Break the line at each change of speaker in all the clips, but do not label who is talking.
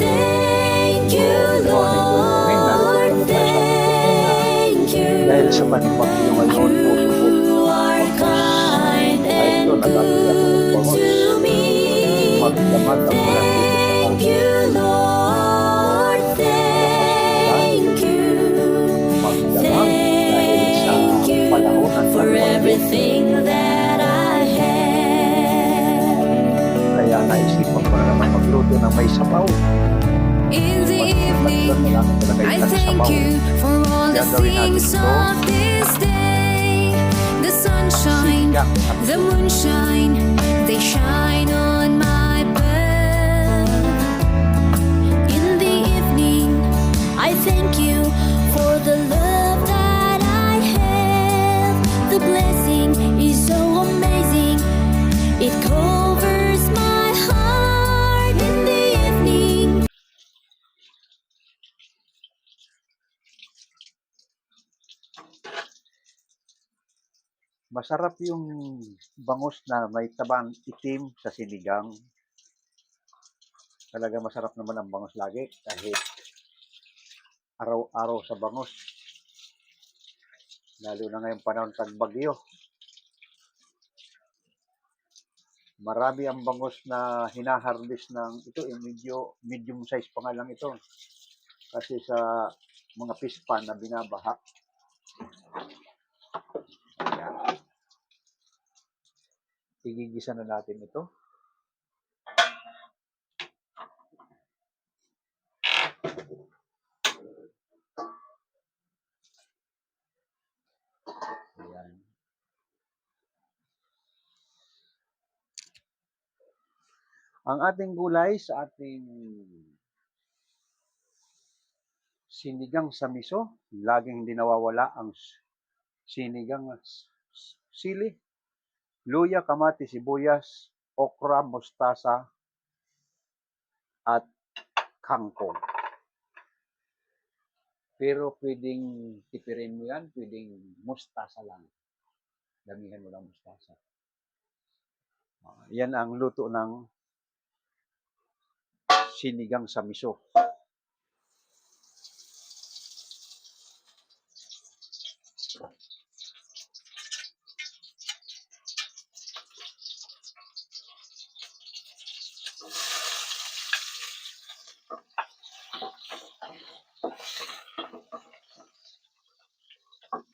Thank you, Lord. Thank you.
Dahil sa panibagyo ngayon,
You are kind and good to me.
magdamag ang walang
Thank you, Lord. Thank you.
magdamag dahil sa
Thank you
panahon ng
for
tagpagyo.
everything that I have.
Kaya naisipan ko na naman magluto ng may sabaw.
In the evening, I thank you for all the things of this day. The sunshine, the moonshine, they shine on my path. In the evening, I thank you for the love that I have. The blessing is so amazing, it covers my heart. In the evening,
Masarap yung bangus na may tabang itim sa sinigang. Talaga masarap naman ang bangus lagi kahit araw-araw sa bangus. Lalo na ngayong panahon tagbagyo. Marami ang bangus na hinaharvest ng ito, medium size pa nga lang ito. Kasi sa mga fish pan na binabaha. Ayan. Igigisa na natin ito. Ayan. Ang ating gulay sa ating sinigang sa miso, laging hindi nawawala ang sinigang sili, luya, kamatis, sibuyas, okra, mustasa, at kangkong. Pero pwedeng tipirin mo yan, pwedeng mustasa lang. Damihan mo lang mustasa. Yan ang luto ng sinigang sa miso.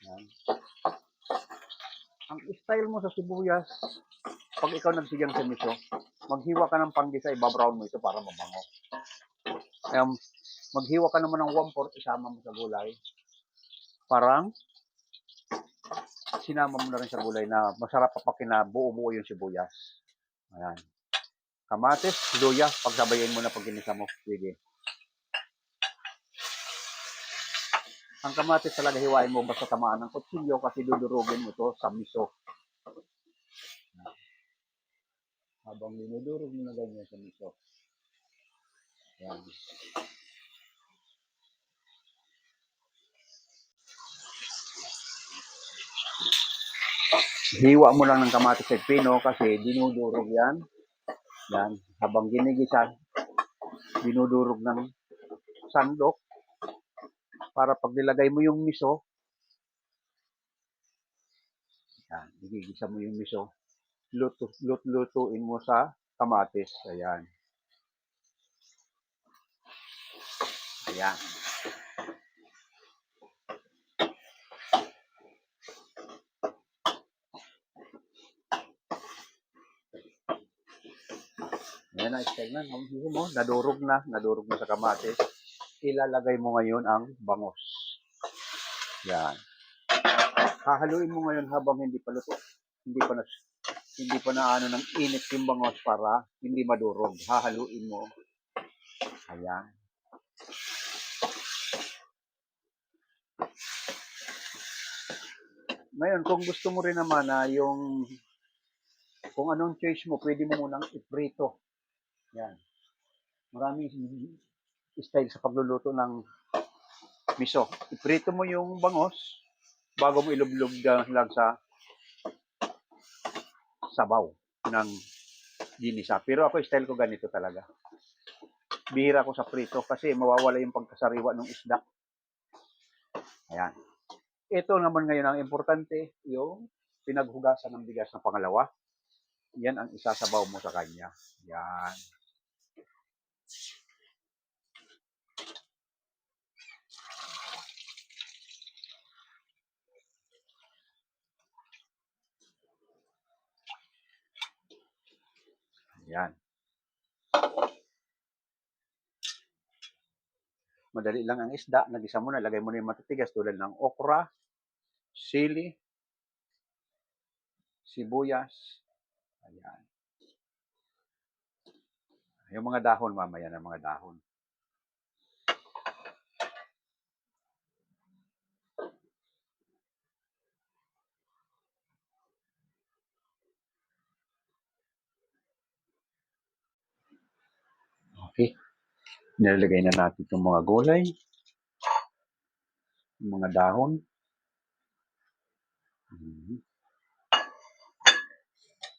Yan. Ang style mo sa sibuyas, pag ikaw nagsigang sa miso, maghiwa ka ng panggisa, ibabrown mo ito para mabango. Kaya maghiwa ka naman ng 1/4, isama mo sa gulay. Parang sinama mo na rin sa gulay na masarap pa kinabuo-buo yung sibuyas. Ayan. Kamatis, luya, pagsabayin mo na pag ginisa mo, pwede. Ang kamatis talaga hiwain mo basta tamaan ng kutsilyo kasi dudurugin mo to sa miso. Habang dinudurog mo na ganyan sa miso. Ayan. Hiwa mo lang ng kamatis at pino kasi dinudurog yan. Yan. Habang ginigisa, dinudurog ng sandok para pag nilagay mo yung miso, yan, igigisa mo yung miso, lutuin mo sa kamatis. Ayan. Ayan. Ayan na, style na. Nadurog na sa kamatis. Ilalagay mo ngayon ang bangus. Yan. Hahaluin mo ngayon habang hindi pa luto. Hindi pa na ano ng init yung bangus para hindi madurog. Hahaluin mo. Ayan. Ngayon, kung gusto mo rin naman na kung anong choice mo, pwede mo munang iprito. Yan. Maraming style sa pagluluto ng miso. Iprito mo yung bangus bago mo ilublob lang sa sabaw ng ginisa. Pero ako, style ko ganito talaga. bihira ko sa prito kasi mawawala yung pagkasariwa ng isda. Ayan. Ito naman ngayon ang importante, yung pinaghugasan ng bigas na pangalawa. Yan ang isasabaw mo sa kanya. Yan. Yan. Madali lang ang isda. Nagisa mo na, lagay mo na yung matitigas tulad ng okra, sili, sibuyas. Ayan. Yung mga dahon, mamaya na mga dahon. Okay. Nilalagay na natin itong mga gulay, yung mga dahon.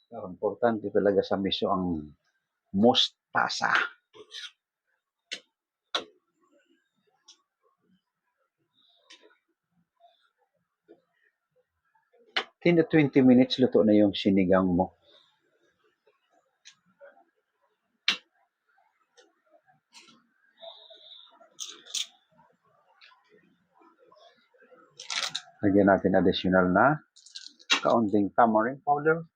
Pero importante talaga sa miso ang mustasa. In 20 minutes, luto na yung sinigang mo. Lagyan natin additional na kaunting tamarind powder.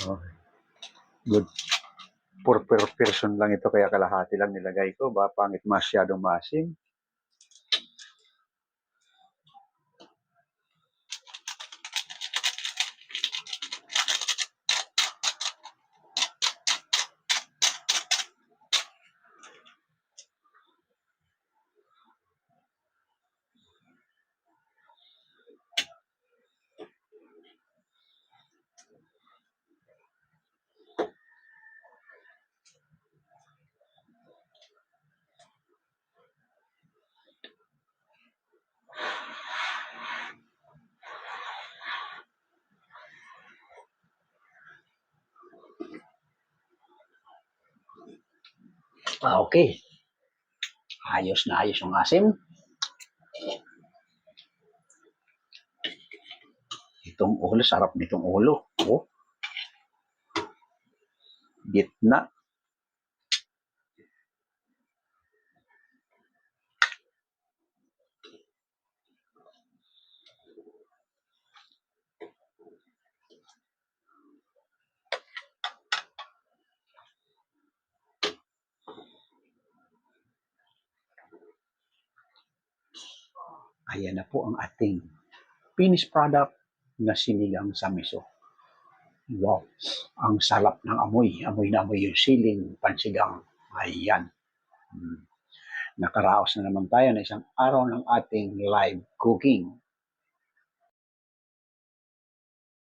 Okay. Good. Per person lang ito, kaya kalahati lang nilagay ko. Ba, pangit masyadong maasim. Okay. Ayos na ayos yung asim. Itong ulo, sarap nitong ulo. Oh. Gitna. Ayan na po ang ating finished product na sinigang sa miso. Wow, ang sarap ng amoy. Amoy na amoy yung siling pansigang. Ayan. Nakaraos na naman tayo na isang araw ng ating live cooking.